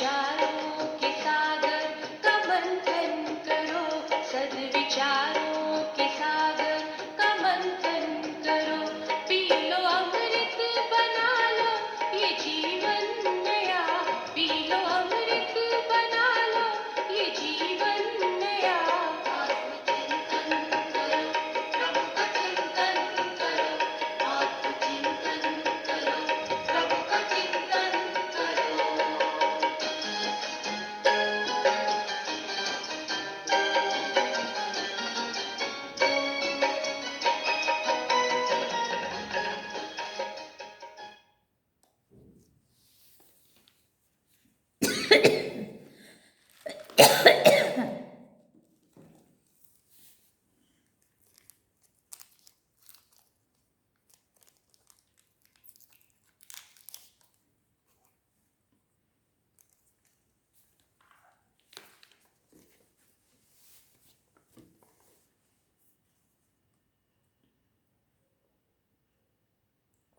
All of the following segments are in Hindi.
सद्विचारों के सागर का मंथन करो, सद्विचारों के सागर का मंथन करो। पी लो अमृत बना लो ये जीवन नया, पी लो अमृत बना लो ये जीवन नया। आत्मचिंतन करो, प्रभु का चिंतन करो, आत्मचिंतन करो, प्रभु का चिंतन करो।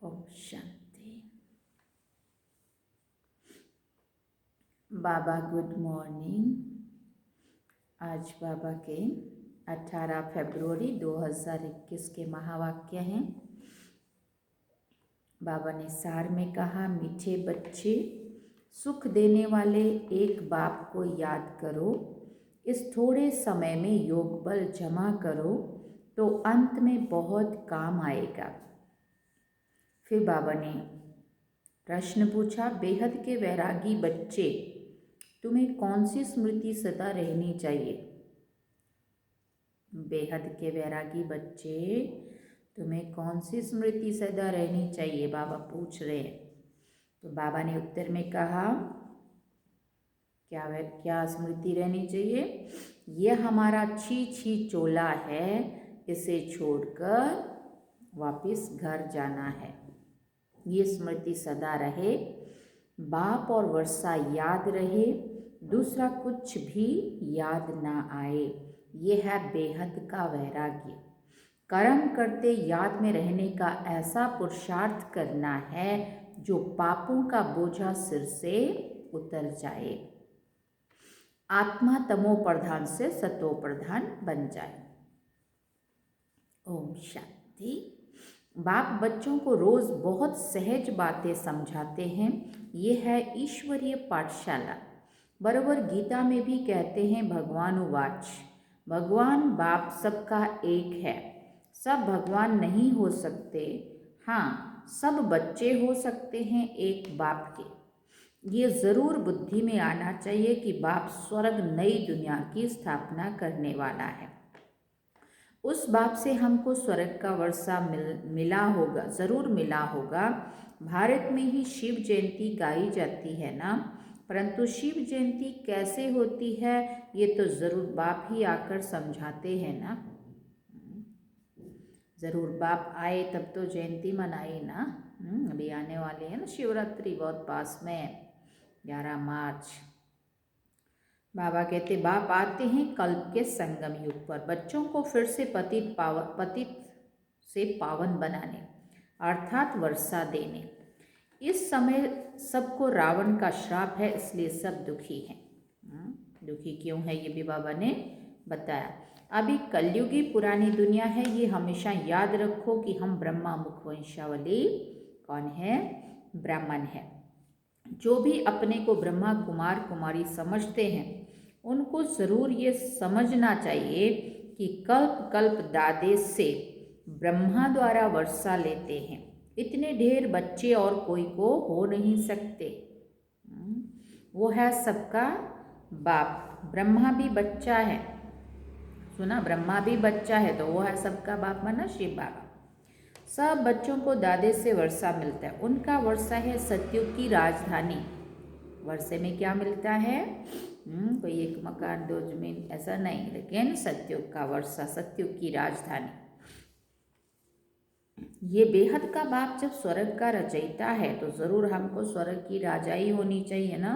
ओम शांति। बाबा गुड मॉर्निंग। आज बाबा के 18 फरवरी 2021 के महावाक्य हैं। बाबा ने सार में कहा, मीठे बच्चे, सुख देने वाले एक बाप को याद करो। इस थोड़े समय में योग बल जमा करो तो अंत में बहुत काम आएगा। फिर बाबा ने प्रश्न पूछा, बेहद के वैरागी बच्चे, तुम्हें कौन सी स्मृति सदा रहनी चाहिए? बेहद के वैरागी बच्चे, तुम्हें कौन सी स्मृति सदा रहनी चाहिए? बाबा पूछ रहे हैं। तो बाबा ने उत्तर में कहा, क्या स्मृति रहनी चाहिए? यह हमारा छी छी चोला है, इसे छोड़कर वापस घर जाना है। ये स्मृति सदा रहे, बाप और वर्षा याद रहे, दूसरा कुछ भी याद ना आए। ये है बेहद का वैराग्य। कर्म करते याद में रहने का ऐसा पुरुषार्थ करना है जो पापों का बोझा सिर से उतर जाए, आत्मा तमो प्रधान से सतो प्रधान बन जाए। ओम शांति। बाप बच्चों को रोज बहुत सहज बातें समझाते हैं। ये है ईश्वरीय पाठशाला। बरोबर गीता में भी कहते हैं, भगवान उवाच, भगवान बाप सबका एक है। सब भगवान नहीं हो सकते, हाँ सब बच्चे हो सकते हैं एक बाप के। ये ज़रूर बुद्धि में आना चाहिए कि बाप स्वर्ग नई दुनिया की स्थापना करने वाला है। उस बाप से हमको स्वर्ग का वर्षा मिला होगा, ज़रूर मिला होगा। भारत में ही शिव जयंती गाई जाती है ना, परंतु शिव जयंती कैसे होती है ये तो ज़रूर बाप ही आकर समझाते हैं ना। ज़रूर बाप आए तब तो जयंती मनाई ना। अभी आने वाले हैं ना शिवरात्रि, बहुत पास में, 11 मार्च। बाबा कहते, बाप आते हैं कल्प के संगम युग पर बच्चों को फिर से पतित से पावन बनाने, अर्थात वर्षा देने। इस समय सबको रावण का श्राप है, इसलिए सब दुखी हैं। दुखी क्यों है ये भी बाबा ने बताया। अभी कलयुगी पुरानी दुनिया है, ये हमेशा याद रखो कि हम ब्रह्मा मुख वंशावली कौन है? ब्राह्मण है। जो भी अपने को ब्रह्मा कुमार कुमारी समझते हैं उनको ज़रूर ये समझना चाहिए कि कल्प कल्प दादे से ब्रह्मा द्वारा वर्षा लेते हैं। इतने ढेर बच्चे और कोई को हो नहीं सकते। वो है सबका बाप। ब्रह्मा भी बच्चा है, सुना, ब्रह्मा भी बच्चा है, तो वो है सबका बाप माना शिव बाबा। सब बच्चों को दादे से वर्षा मिलता है। उनका वर्षा है सतयुग की राजधानी। वर्षे में क्या मिलता है? कोई एक मकान दो जमीन ऐसा नहीं, लेकिन सतयुग का वर्षा, सतयुग की राजधानी। ये बेहद का बाप जब स्वर्ग का रचयिता है तो ज़रूर हमको स्वर्ग की राजाई होनी चाहिए ना।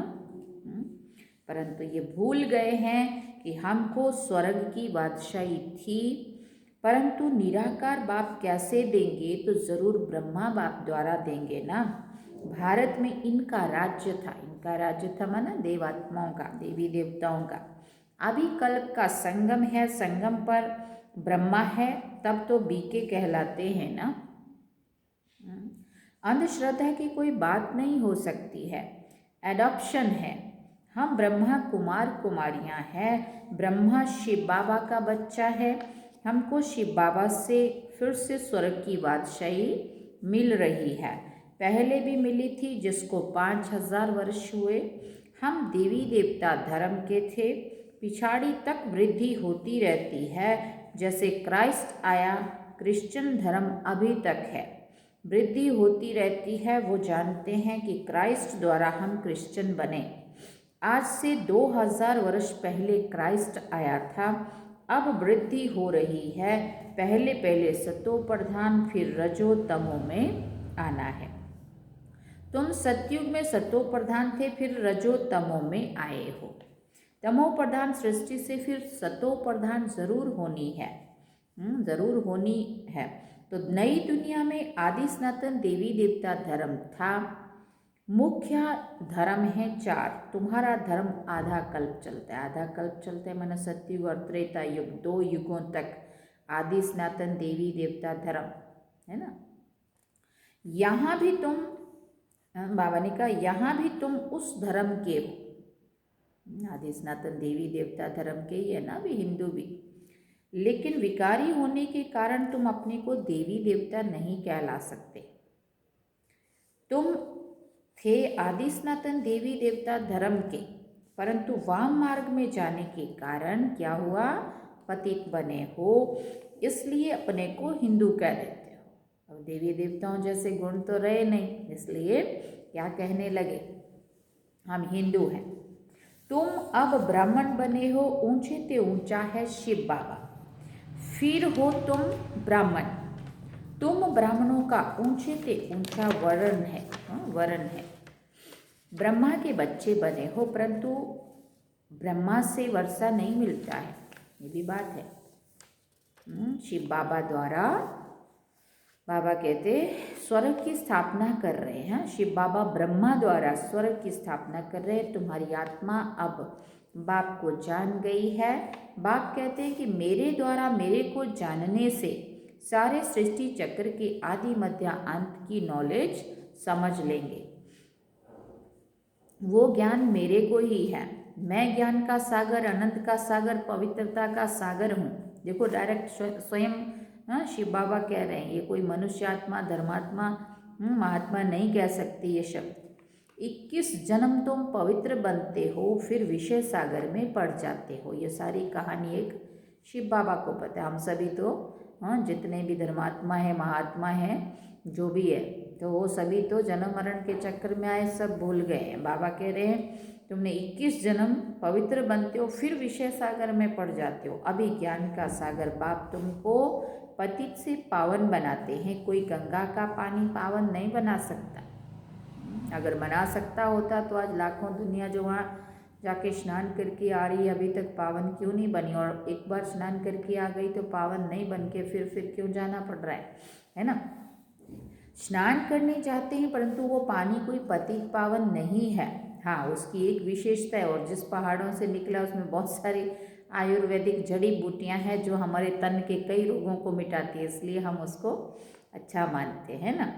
परंतु ये भूल गए हैं कि हमको स्वर्ग की बादशाही थी, परंतु निराकार बाप कैसे देंगे? तो ज़रूर ब्रह्मा बाप द्वारा देंगे ना। भारत में इनका राज्य था माना देवात्माओं का, देवी देवताओं का। अभी कल्प का संगम है, संगम पर ब्रह्मा है, तब तो बीके कहलाते हैं ना। अंधश्रद्धा की कोई बात नहीं हो सकती है, एडॉप्शन है। हम ब्रह्मा कुमार कुमारियां हैं, ब्रह्मा शिव बाबा का बच्चा है। हमको शिव बाबा से फिर से स्वर्ग की बादशाही मिल रही है, पहले भी मिली थी जिसको 5000 वर्ष हुए। हम देवी देवता धर्म के थे, पिछाड़ी तक वृद्धि होती रहती है। जैसे क्राइस्ट आया, क्रिश्चियन धर्म अभी तक है, वृद्धि होती रहती है। वो जानते हैं कि क्राइस्ट द्वारा हम क्रिश्चियन बने। आज से 2000 वर्ष पहले क्राइस्ट आया था, अब वृद्धि हो रही है। पहले पहले सतो प्रधान, फिर रजो तमो में आना है। तुम सतयुग में सतो प्रधान थे, फिर रजो तमो में आए हो। तमो प्रधान सृष्टि से फिर सतो प्रधान जरूर होनी है, जरूर होनी है। तो नई दुनिया में आदि सनातन देवी देवता धर्म था। मुख्य धर्म है 4। तुम्हारा धर्म आधा कल्प चलता है, आधा कल्प चलता है माना सतयुग और त्रेता युग, 2 युगों तक आदि सनातन देवी देवता धर्म है ना। यहाँ भी तुम, बाबा ने कहा यहाँ भी तुम उस धर्म के हो, आदि सनातन देवी देवता धर्म के ही है ना, भी हिंदू भी। लेकिन विकारी होने के कारण तुम अपने को देवी देवता नहीं कहला सकते। तुम थे आदि सनातन देवी देवता धर्म के, परंतु वाम मार्ग में जाने के कारण क्या हुआ, पतित बने हो, इसलिए अपने को हिंदू कह देते हो। अब देवी देवताओं जैसे गुण तो रहे नहीं, इसलिए क्या कहने लगे, हम हिंदू हैं। तुम अब ब्राह्मण बने हो, ऊंचे ते ऊंचा है शिव बाबा, फिर हो तुम ब्राह्मण। तुम ब्राह्मणों का ऊंचे ते ऊंचा वर्ण है, वर्ण है। ब्रह्मा के बच्चे बने हो, परंतु ब्रह्मा से वर्षा नहीं मिलता है, ये भी बात है। शिव बाबा द्वारा, बाबा कहते स्वर्ग की स्थापना कर रहे हैं। शिव बाबा ब्रह्मा द्वारा स्वर्ग की स्थापना कर रहे हैं। तुम्हारी आत्मा अब बाप को जान गई है। बाप कहते हैं कि मेरे द्वारा मेरे को जानने से सारे सृष्टि चक्र के आदि मध्य अंत की नॉलेज समझ लेंगे। वो ज्ञान मेरे को ही है। मैं ज्ञान का सागर, अनंत का सागर, पवित्रता का सागर हूँ। देखो डायरेक्ट स्वयं शिव बाबा कह रहे हैं, ये कोई मनुष्य आत्मा, धर्मात्मा, महात्मा नहीं कह सकती ये शब्द। 21 जन्म तुम पवित्र बनते हो, फिर विषय सागर में पड़ जाते हो। ये सारी कहानी एक शिव बाबा को पता है। हम सभी तो जितने भी धर्मात्मा है, महात्मा है, जो भी है, तो वो सभी तो जन्म मरण के चक्कर में आए, सब भूल गए हैं। बाबा कह रहे हैं तुमने 21 जन्म पवित्र बनते हो, फिर विषय सागर में पड़ जाते हो। अभी ज्ञान का सागर बाप तुमको पतित से पावन बनाते हैं। कोई गंगा का पानी पावन नहीं बना सकता। अगर बना सकता होता तो आज लाखों दुनिया जो वहाँ जाके स्नान करके आ रही है, अभी तक पावन क्यों नहीं बनी? और एक बार स्नान करके आ गई तो पावन नहीं बन के फिर क्यों जाना पड़ रहा है ना। स्नान करने जाते हैं, परंतु वो पानी कोई पतित पावन नहीं है। हाँ, उसकी एक विशेषता है, और जिस पहाड़ों से निकला उसमें बहुत सारी आयुर्वेदिक जड़ी बूटियाँ हैं जो हमारे तन के कई रोगों को मिटाती है, इसलिए हम उसको अच्छा मानते हैं ना।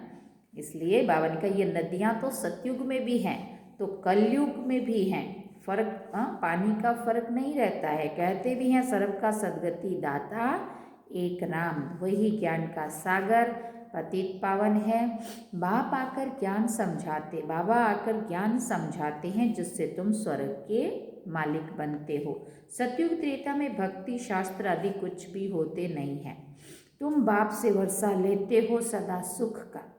इसलिए बाबा ने कहा ये नदियाँ तो सतयुग में भी हैं तो कलयुग में भी हैं। फर्क पानी का फर्क नहीं रहता है। कहते भी हैं सर्व का सदगति दाता एक नाम, वही ज्ञान का सागर पतित पावन है। बाप आकर ज्ञान समझाते, बाबा आकर ज्ञान समझाते हैं जिससे तुम स्वर्ग के मालिक बनते हो। सतयुग त्रेता में भक्ति शास्त्र आदि कुछ भी होते नहीं हैं। तुम बाप से वर्षा लेते हो सदा सुख का।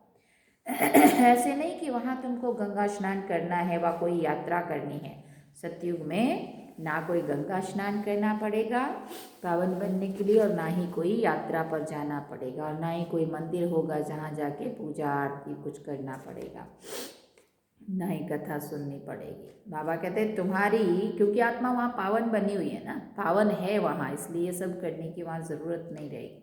ऐसे नहीं कि वहाँ तुमको गंगा स्नान करना है व कोई यात्रा करनी है। सतयुग में ना कोई गंगा स्नान करना पड़ेगा पावन बनने के लिए, और ना ही कोई यात्रा पर जाना पड़ेगा, और ना ही कोई मंदिर होगा जहाँ जाके पूजा आरती कुछ करना पड़ेगा, ना ही कथा सुननी पड़ेगी। बाबा कहते हैं तुम्हारी, क्योंकि आत्मा वहाँ पावन बनी हुई है ना, पावन है वहाँ, इसलिए ये सब करने की वहाँ ज़रूरत नहीं रहेगी।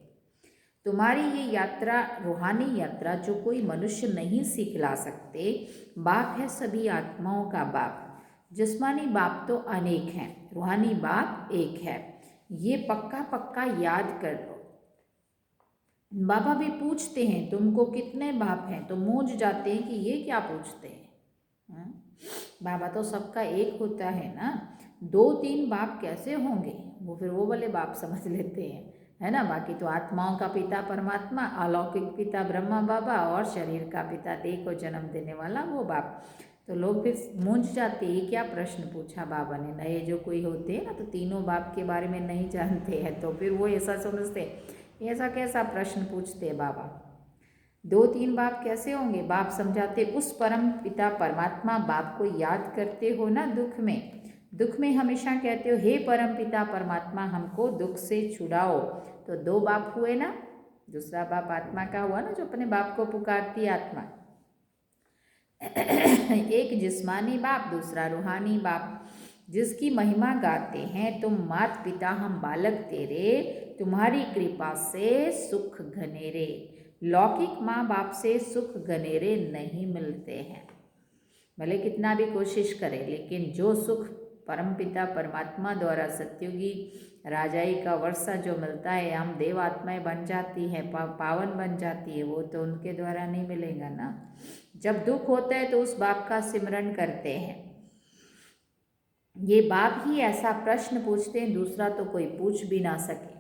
तुम्हारी ये यात्रा, रूहानी यात्रा, जो कोई मनुष्य नहीं सिखला सकते। बाप है सभी आत्माओं का बाप। जिस्मानी बाप तो अनेक हैं, रूहानी बाप एक है। ये पक्का पक्का याद कर लो। बाबा भी पूछते हैं तुमको कितने बाप हैं, तो मूंझ जाते हैं कि ये क्या पूछते हैं। बाबा तो सबका एक होता है ना, 2-3 बाप कैसे होंगे, वो फिर वो वाले बाप समझ लेते हैं, है ना। बाकी तो आत्माओं का पिता परमात्मा, अलौकिक पिता ब्रह्मा बाबा, और शरीर का पिता देह को जन्म देने वाला वो बाप। तो लोग फिर मूंझ जाते, ये क्या प्रश्न पूछा बाबा ने। नए जो कोई होते हैं ना, तो तीनों बाप के बारे में नहीं जानते हैं, तो फिर वो ऐसा समझते, ऐसा कैसा प्रश्न पूछते हैं बाबा। 2-3 बाप कैसे होंगे। बाप समझाते, उस परम पिता परमात्मा बाप को याद करते हो ना दुख में हमेशा कहते हो, हे परम पिता परमात्मा हमको दुख से छुड़ाओ। तो 2 बाप हुए ना, दूसरा बाप आत्मा का हुआ ना, जो अपने बाप को पुकारती आत्मा। एक जिस्मानी बाप, दूसरा रूहानी बाप, जिसकी महिमा गाते हैं तुम मात पिता हम बालक तेरे, तुम्हारी कृपा से सुख घनेरे। लौकिक माँ बाप से सुख घनेरे नहीं मिलते हैं, भले कितना भी कोशिश करें, लेकिन जो सुख परमपिता परमात्मा द्वारा सत्युगी राजाई का वर्षा जो मिलता है, हम देव आत्माएं बन जाती है, पावन बन जाती है, वो तो उनके द्वारा नहीं मिलेगा ना। जब दुख होता है तो उस बाप का सिमरन करते हैं। ये बाप ही ऐसा प्रश्न पूछते हैं, दूसरा तो कोई पूछ भी ना सके।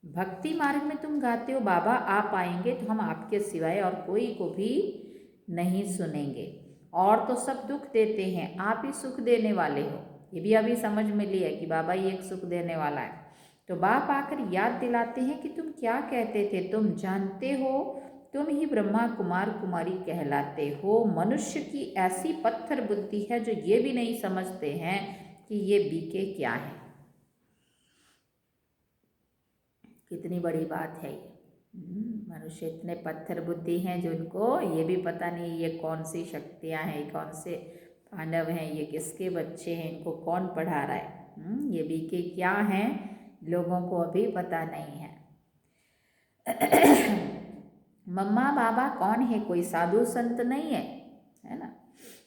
भक्ति मार्ग में तुम गाते हो, बाबा आप आएंगे तो हम आपके सिवाय और कोई को भी नहीं सुनेंगे, और तो सब दुख देते हैं, आप ही सुख देने वाले हो। ये भी अभी समझ में लिया कि बाबा ही एक सुख देने वाला है। तो बाप आकर याद दिलाते हैं कि तुम क्या कहते थे, तुम जानते हो तुम ही ब्रह्मा कुमार कुमारी कहलाते हो। मनुष्य की ऐसी पत्थर बुद्धि है जो ये भी नहीं समझते हैं कि ये बीके क्या है। कितनी बड़ी बात है ये। मनुष्य इतने पत्थर बुद्धि हैं जो इनको ये भी पता नहीं ये कौन सी शक्तियाँ हैं, कौन से पांडव हैं, ये किसके बच्चे हैं, इनको कौन पढ़ा रहा है। ये बीके क्या हैं लोगों को अभी पता नहीं है। मम्मा बाबा कौन है, कोई साधु संत नहीं है ना।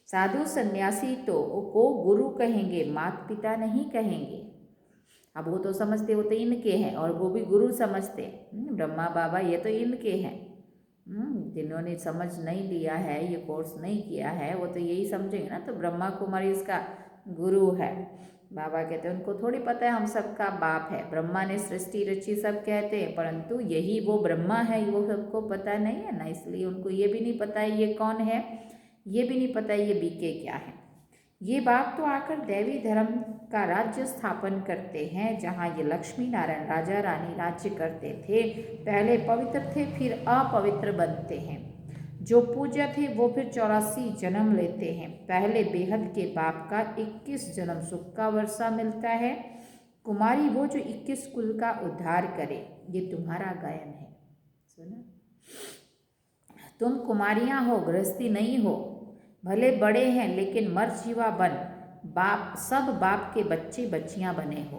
साधु सन्यासी तो को गुरु कहेंगे, माता पिता नहीं कहेंगे। अब वो तो समझते, वो तो इनके हैं, और वो भी गुरु समझते। ब्रह्मा बाबा ये तो इनके हैं। जिन्होंने समझ नहीं लिया है, ये कोर्स नहीं किया है, वो तो यही समझेंगे ना। तो ब्रह्मा कुमारी इसका गुरु है। बाबा कहते हैं उनको थोड़ी पता है हम सबका बाप है। ब्रह्मा ने सृष्टि रची सब कहते हैं, परंतु यही वो ब्रह्मा है वो सबको पता नहीं है ना, इसलिए उनको ये भी नहीं पता है ये कौन है, ये भी नहीं पता है ये बीके क्या है। ये बाप तो आकर दैवी धर्म का राज्य स्थापन करते हैं, जहाँ ये लक्ष्मी नारायण राजा रानी राज्य करते थे। पहले पवित्र थे फिर अपवित्र बनते हैं। जो पूज्य थे वो फिर 84 जन्म लेते हैं। पहले बेहद के बाप का 21 जन्म सुख का वर्षा मिलता है। कुमारी वो जो 21 कुल का उद्धार करे। ये तुम्हारा गायन है, सुना। तुम कुमारियाँ हो, गृहस्थी नहीं हो, भले बड़े हैं लेकिन मर्द जीवा बन, बाप सब बाप के बच्चे बच्चियां बने हो।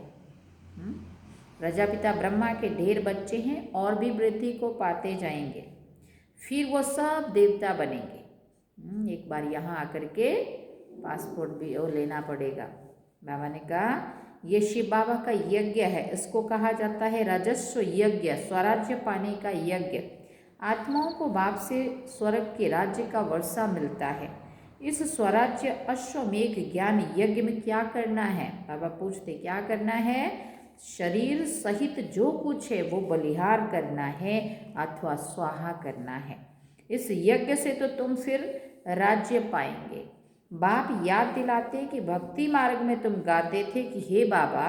प्रजापिता ब्रह्मा के ढेर बच्चे हैं और भी वृद्धि को पाते जाएंगे, फिर वो सब देवता बनेंगे। एक बार यहाँ आकर के पासपोर्ट भी वो लेना पड़ेगा। बाबा ने कहा ये शिव बाबा का यज्ञ है, इसको कहा जाता है राजस्व यज्ञ, स्वराज्य पाने का यज्ञ। आत्माओं को बाप से स्वर्ग के राज्य का वर्षा मिलता है। इस स्वराज्य अश्वमेघ ज्ञान यज्ञ में क्या करना है, बाबा पूछते क्या करना है। शरीर सहित जो कुछ है वो बलिहार करना है अथवा स्वाहा करना है। इस यज्ञ से तो तुम फिर राज्य पाएंगे। बाप याद दिलाते हैं कि भक्ति मार्ग में तुम गाते थे कि हे बाबा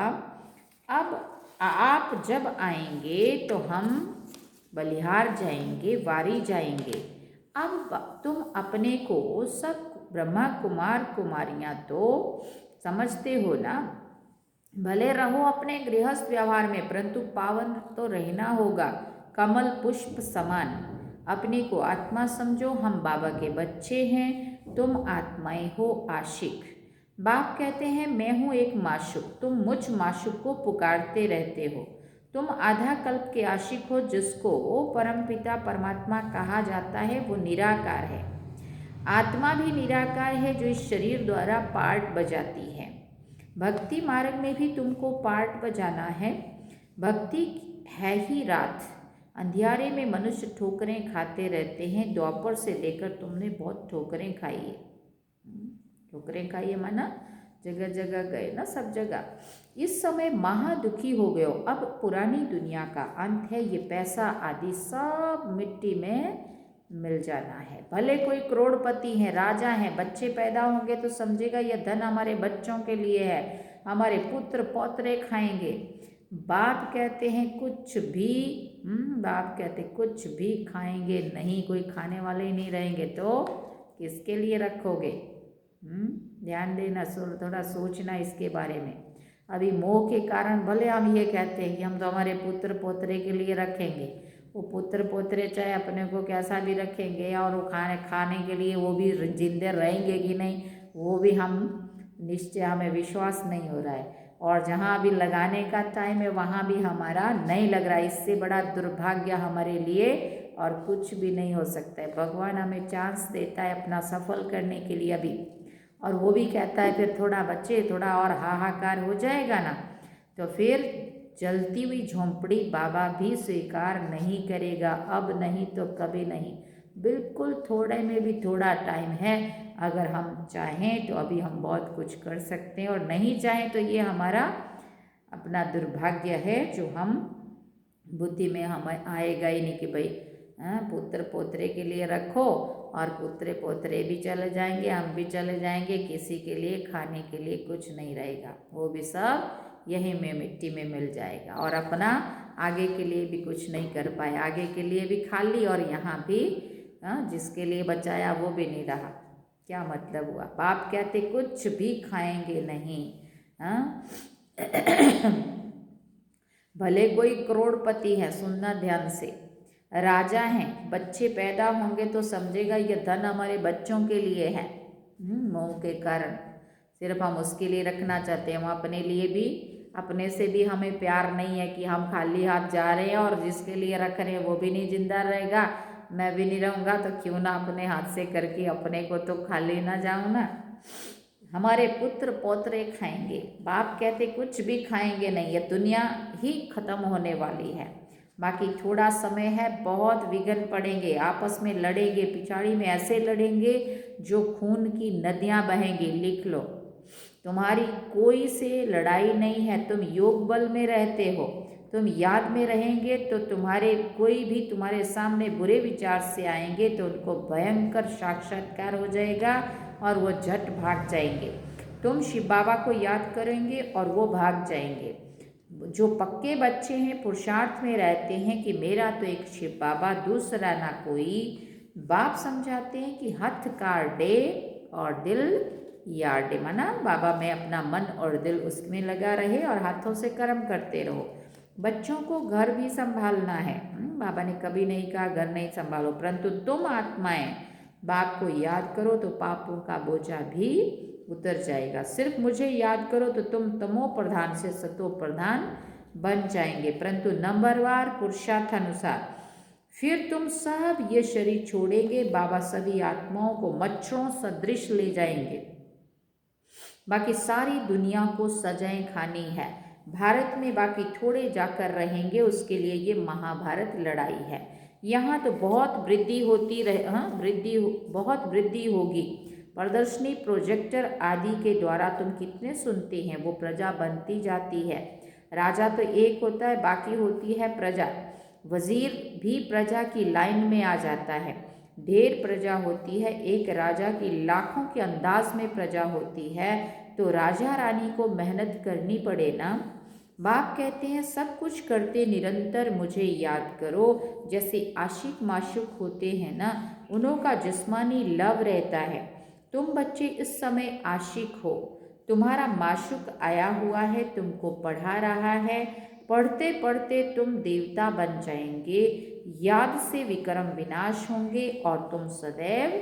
अब आप जब आएंगे तो हम बलिहार जाएंगे, वारी जाएंगे। अब तुम अपने को सब ब्रह्मा कुमार कुमारियाँ तो समझते हो ना, भले रहो अपने गृहस्थ व्यवहार में, परंतु पावन तो रहना होगा, कमल पुष्प समान। अपने को आत्मा समझो, हम बाबा के बच्चे हैं, तुम आत्माएं हो आशिक। बाप कहते हैं मैं हूँ एक माशुक, तुम मुझ माशुक को पुकारते रहते हो। तुम आधा कल्प के आशिक हो, जिसको परमपिता परमात्मा कहा जाता है, वो निराकार है। आत्मा भी निराकार है, जो इस शरीर द्वारा पार्ट बजाती है। भक्ति मार्ग में भी तुमको पार्ट बजाना है। भक्ति है ही रात। अंधियारे में मनुष्य ठोकरें खाते रहते हैं। द्वापर से लेकर तुमने बहुत ठोकरें खाई है। ठोकरें खाई है माना जगह जगह गए ना, सब जगह। इस समय महा दुखी हो गए हो। अब पुरानी दुनिया का अंत है। ये पैसा आदि सब मिट्टी में मिल जाना है। भले कोई करोड़पति है, राजा है, बच्चे पैदा होंगे तो समझेगा यह धन हमारे बच्चों के लिए है, हमारे पुत्र पौत्रे खाएंगे। बाप कहते हैं कुछ भी बाप कहते कुछ भी खाएंगे नहीं, कोई खाने वाले ही नहीं रहेंगे तो किसके लिए रखोगे? ध्यान देना, थोड़ा सोचना इसके बारे में। अभी मोह के कारण भले हम ये कहते हैं कि हम तो हमारे पुत्र पोतरे के लिए रखेंगे। वो पुत्र पोतरे चाहे अपने को कैसा भी रखेंगे, और वो खाने के लिए वो भी जिंदे रहेंगे कि नहीं, वो भी हम निश्चय, हमें विश्वास नहीं हो रहा है। और जहाँ अभी लगाने का टाइम है वहाँ भी हमारा नहीं लग रहा है। इससे बड़ा दुर्भाग्य हमारे लिए और कुछ भी नहीं हो सकता है। भगवान हमें चांस देता है अपना सफल करने के लिए अभी, और वो भी कहता है फिर थोड़ा बच्चे, थोड़ा और हाहाकार हो जाएगा ना, तो फिर जलती हुई झोंपड़ी बाबा भी स्वीकार नहीं करेगा। अब नहीं तो कभी नहीं। बिल्कुल थोड़े में भी थोड़ा टाइम है। अगर हम चाहें तो अभी हम बहुत कुछ कर सकते हैं, और नहीं चाहें तो ये हमारा अपना दुर्भाग्य है, जो हम बुद्धि में हमें आएगा ही नहीं कि भाई पुत्र पोतरे के लिए रखो, और पुत्र पोतरे भी चले जाएंगे, हम भी चले जाएंगे, किसी के लिए खाने के लिए कुछ नहीं रहेगा। वो भी सब यही में मिट्टी में मिल जाएगा, और अपना आगे के लिए भी कुछ नहीं कर पाए। आगे के लिए भी खाली, और यहाँ भी जिसके लिए बचाया वो भी नहीं रहा। क्या मतलब हुआ? बाप कहते कुछ भी खाएंगे नहीं। भले कोई करोड़पति है, सुनना ध्यान से, राजा हैं, बच्चे पैदा होंगे तो समझेगा ये धन हमारे बच्चों के लिए है। मोह के कारण सिर्फ हम उसके लिए रखना चाहते हैं। हम अपने लिए भी, अपने से भी हमें प्यार नहीं है कि हम खाली हाथ जा रहे हैं, और जिसके लिए रख रहे हैं वो भी नहीं जिंदा रहेगा, मैं भी नहीं रहूँगा, तो क्यों ना अपने हाथ से करके अपने को तो खाली ना जाऊँ ना। हमारे पुत्र पौत्रे खाएंगे। बाप कहते कुछ भी खाएंगे नहीं, ये दुनिया ही खत्म होने वाली है। बाकी थोड़ा समय है, बहुत विघ्न पड़ेंगे, आपस में लड़ेंगे, पिछाड़ी में ऐसे लड़ेंगे जो खून की नदियां बहेंगी। लिख लो, तुम्हारी कोई से लड़ाई नहीं है। तुम योग बल में रहते हो, तुम याद में रहेंगे तो तुम्हारे कोई भी तुम्हारे सामने बुरे विचार से आएंगे तो उनको भयंकर साक्षात्कार हो जाएगा, और वो झट भाग जाएंगे। तुम शिव बाबा को याद करेंगे और वो भाग जाएंगे। जो पक्के बच्चे हैं, पुरुषार्थ में रहते हैं कि मेरा तो एक शिव बाबा, दूसरा ना कोई। बाप समझाते हैं कि हथ काटे और दिल यार्डे, मना बाबा में अपना मन और दिल उसमें लगा रहे, और हाथों से कर्म करते रहो। बच्चों को घर भी संभालना है। बाबा ने कभी नहीं कहा घर नहीं संभालो, परंतु तुम आत्माएं बाप को याद करो तो पापों का बोझा भी उतर जाएगा। सिर्फ मुझे याद करो तो तुम तमो प्रधान से सतो प्रधान बन जाएंगे, परंतु नंबरवार पुरुषार्थ अनुसार। फिर तुम सब ये शरीर छोड़ेंगे। बाबा सभी आत्माओं को मच्छरों सदृश ले जाएंगे। बाकी सारी दुनिया को सजाएं खानी है। भारत में बाकी थोड़े जाकर रहेंगे, उसके लिए ये महाभारत लड़ाई है। यहाँ तो बहुत वृद्धि होती रहे, बहुत वृद्धि होगी। प्रदर्शनी, प्रोजेक्टर आदि के द्वारा तुम कितने सुनते हैं, वो प्रजा बनती जाती है। राजा तो एक होता है, बाकी होती है प्रजा। वजीर भी प्रजा की लाइन में आ जाता है। ढेर प्रजा होती है, एक राजा की लाखों के अंदाज में प्रजा होती है, तो राजा रानी को मेहनत करनी पड़े ना। बाप कहते हैं सब कुछ करते निरंतर मुझे याद करो। जैसे आशिक माशुक होते हैं ना, उन्हों का जिस्मानी लव रहता है। तुम बच्चे इस समय आशिक हो, तुम्हारा माशुक आया हुआ है, तुमको पढ़ा रहा है। पढ़ते पढ़ते तुम देवता बन जाएंगे। याद से विक्रम विनाश होंगे और तुम सदैव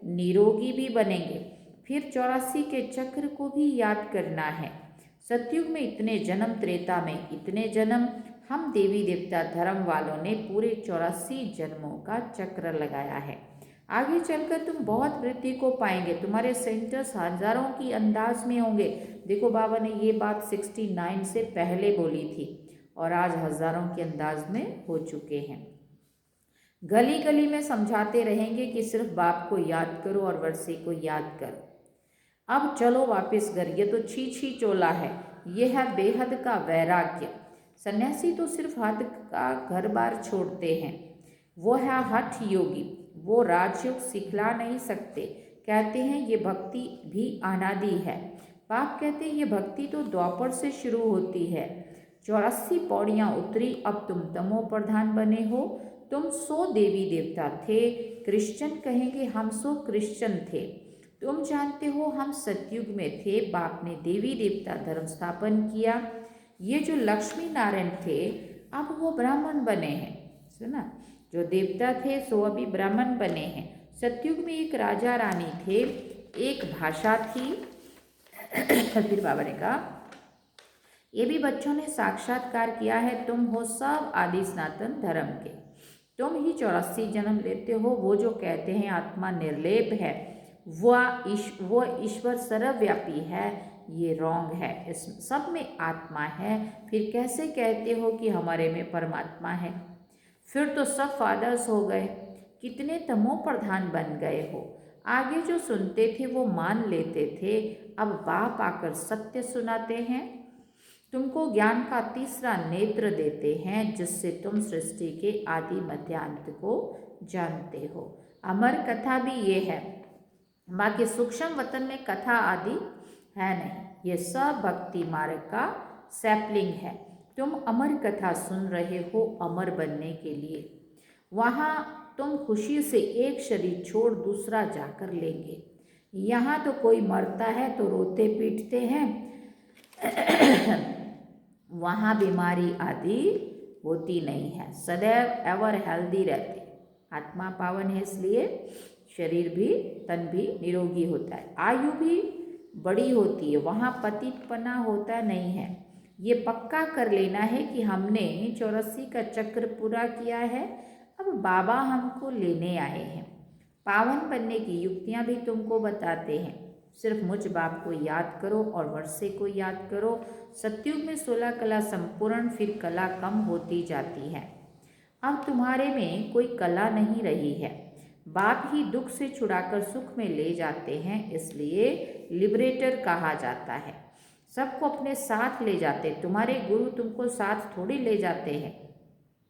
निरोगी भी बनेंगे। फिर 84 के चक्र को भी याद करना है। सतयुग में इतने जन्म, त्रेता में इतने जन्म, हम देवी देवता धर्म वालों ने पूरे 84 जन्मों का चक्र लगाया है। आगे चलकर तुम बहुत वृद्धि को पाएंगे, तुम्हारे सेंटर्स हजारों की अंदाज में होंगे। देखो बाबा ने ये बात 69 से पहले बोली थी और आज हजारों के अंदाज में हो चुके हैं। गली गली में समझाते रहेंगे कि सिर्फ बाप को याद करो और वर्षे को याद करो। अब चलो वापस घर, ये तो छी छी चोला है, ये है बेहद का वैराग्य। सन्यासी तो सिर्फ हद का घर बार छोड़ते हैं, वो है हठ योगी, वो राजयोग सिखला नहीं सकते। कहते हैं ये भक्ति भी अनादि है। बाप कहते हैं ये भक्ति तो द्वापर से शुरू होती है। 84 पौड़ियाँ उतरी, अब तुम तमो प्रधान बने हो। तुम 100 देवी देवता थे, क्रिश्चियन कहेंगे हम 100 क्रिश्चियन थे। तुम जानते हो हम सतयुग में थे, बाप ने देवी देवता धर्म स्थापन किया। ये जो लक्ष्मी नारायण थे अब वो ब्राह्मण बने हैं, सुना, जो देवता थे सो अभी ब्राह्मण बने हैं। सतयुग में एक राजा रानी थे, एक भाषा थी। फिर बाबा ने कहा ये भी बच्चों ने साक्षात्कार किया है, तुम हो सब आदि सनातन धर्म के, तुम ही 84 जन्म लेते हो। वो जो कहते हैं आत्मा निर्लेप है, वो ईश्वर सर्वव्यापी है, ये रॉन्ग है। इस सब में आत्मा है, फिर कैसे कहते हो कि हमारे में परमात्मा है? फिर तो सब फादर्स हो गए, कितने तमो प्रधान बन गए हो। आगे जो सुनते थे वो मान लेते थे, अब बाप आकर सत्य सुनाते हैं, तुमको ज्ञान का तीसरा नेत्र देते हैं जिससे तुम सृष्टि के आदि मध्यांत को जानते हो। अमर कथा भी ये है, बाकी सूक्ष्म वतन में कथा आदि है नहीं, ये सब भक्ति मार्ग का सैपलिंग है। तुम अमर कथा सुन रहे हो अमर बनने के लिए। वहाँ तुम खुशी से एक शरीर छोड़ दूसरा जाकर लेंगे। यहाँ तो कोई मरता है तो रोते पीटते हैं, वहाँ बीमारी आदि होती नहीं है, सदैव एवर हेल्दी रहते। आत्मा पावन है इसलिए शरीर भी तन भी निरोगी होता है, आयु भी बड़ी होती है, वहाँ पतितपना होता नहीं है। ये पक्का कर लेना है कि हमने 84 का चक्र पूरा किया है, अब बाबा हमको लेने आए हैं। पावन बनने की युक्तियाँ भी तुमको बताते हैं, सिर्फ मुझ बाप को याद करो और वर्षे को याद करो। सतयुग में 16 कला संपूर्ण, फिर कला कम होती जाती है। अब तुम्हारे में कोई कला नहीं रही है, बाप ही दुख से छुड़ाकर सुख में ले जाते हैं, इसलिए लिबरेटर कहा जाता है। सबको अपने साथ ले जाते, तुम्हारे गुरु तुमको साथ थोड़ी ले जाते हैं।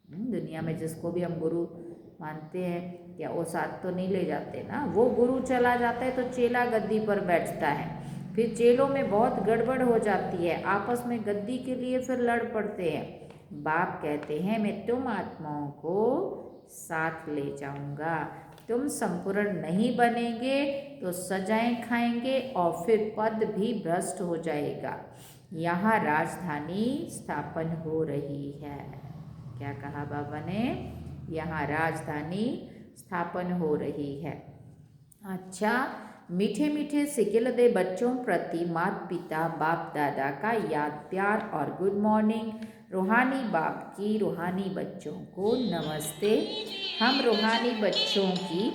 दुनिया में जिसको भी हम गुरु मानते हैं क्या वो साथ तो नहीं ले जाते ना। वो गुरु चला जाता है तो चेला गद्दी पर बैठता है, फिर चेलों में बहुत गड़बड़ हो जाती है, आपस में गद्दी के लिए फिर लड़ पड़ते हैं। बाप कहते हैं मैं तुम आत्माओं को साथ ले जाऊंगा, तुम संपूर्ण नहीं बनेंगे तो सजाएं खाएंगे और फिर पद भी भ्रष्ट हो जाएगा। यहाँ राजधानी स्थापन हो रही है। क्या कहा बाबा ने? यहाँ राजधानी स्थापन हो रही है। अच्छा, मीठे मीठे सिकिल दे बच्चों प्रति माता पिता बाप दादा का याद प्यार और गुड मॉर्निंग। रूहानी बाप की रूहानी बच्चों को नमस्ते। हम रूहानी बच्चों की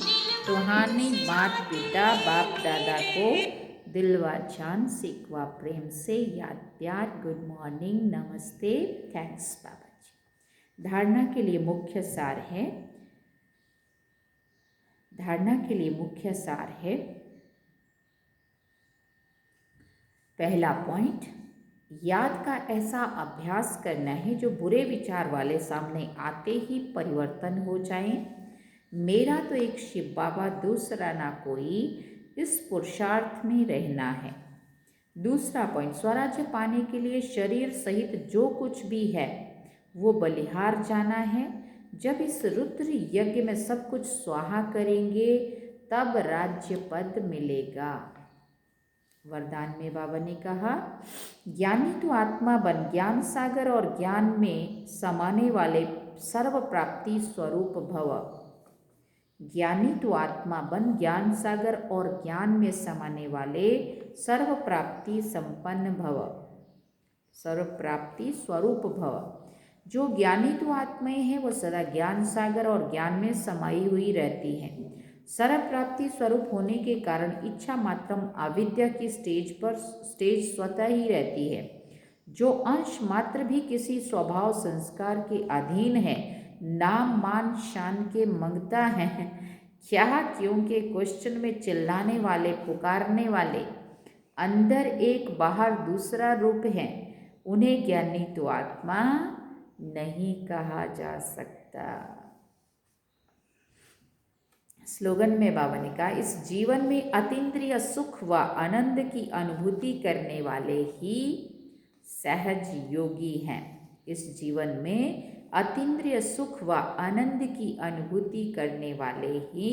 रूहानी माता पिता बाप दादा को दिलवा जान सिकवा प्रेम से याद प्यार गुड मॉर्निंग नमस्ते थैंक्स बाबा जी। धारणा के लिए मुख्य सार है, धारणा के लिए मुख्य सार है। पहला पॉइंट, याद का ऐसा अभ्यास करना है जो बुरे विचार वाले सामने आते ही परिवर्तन हो जाए। मेरा तो एक शिव बाबा दूसरा ना कोई, इस पुरुषार्थ में रहना है। दूसरा पॉइंट, स्वराज्य पाने के लिए शरीर सहित जो कुछ भी है वो बलिहार जाना है। जब इस रुद्र यज्ञ में सब कुछ स्वाहा करेंगे तब राज्य पद मिलेगा। वरदान में बाबा ने कहा, ज्ञानी तो आत्मा बन ज्ञान सागर और ज्ञान में समाने वाले सर्व प्राप्ति स्वरूप भव। ज्ञानी तो आत्मा बन ज्ञान सागर और ज्ञान में समाने वाले सर्व प्राप्ति संपन्न भव, सर्व प्राप्ति स्वरूप भव। जो ज्ञानी तो आत्माएं हैं वो सदा ज्ञान सागर और ज्ञान में समाई हुई रहती हैं। सर्व प्राप्ति स्वरूप होने के कारण इच्छा मात्रम अविद्या की स्टेज स्वतः ही रहती है। जो अंश मात्र भी किसी स्वभाव संस्कार के अधीन है, नाम मान शान के मंगता है, क्या क्योंकि क्वेश्चन में चिल्लाने वाले, पुकारने वाले अंदर एक बाहर दूसरा रूप है, उन्हें ज्ञानी तो आत्मा नहीं कहा जा सकता। स्लोगन में बाबा ने कहा, इस जीवन में अतीन्द्रिय सुख व आनंद की अनुभूति करने वाले ही सहज योगी हैं। इस जीवन में अतीन्द्रिय सुख व आनंद की अनुभूति करने वाले ही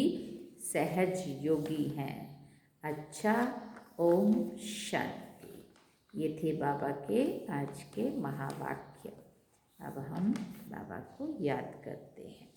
सहज योगी हैं। अच्छा, ओम शांति। ये थे बाबा के आज के महावाक्य। अब हम बाबा को याद करते हैं।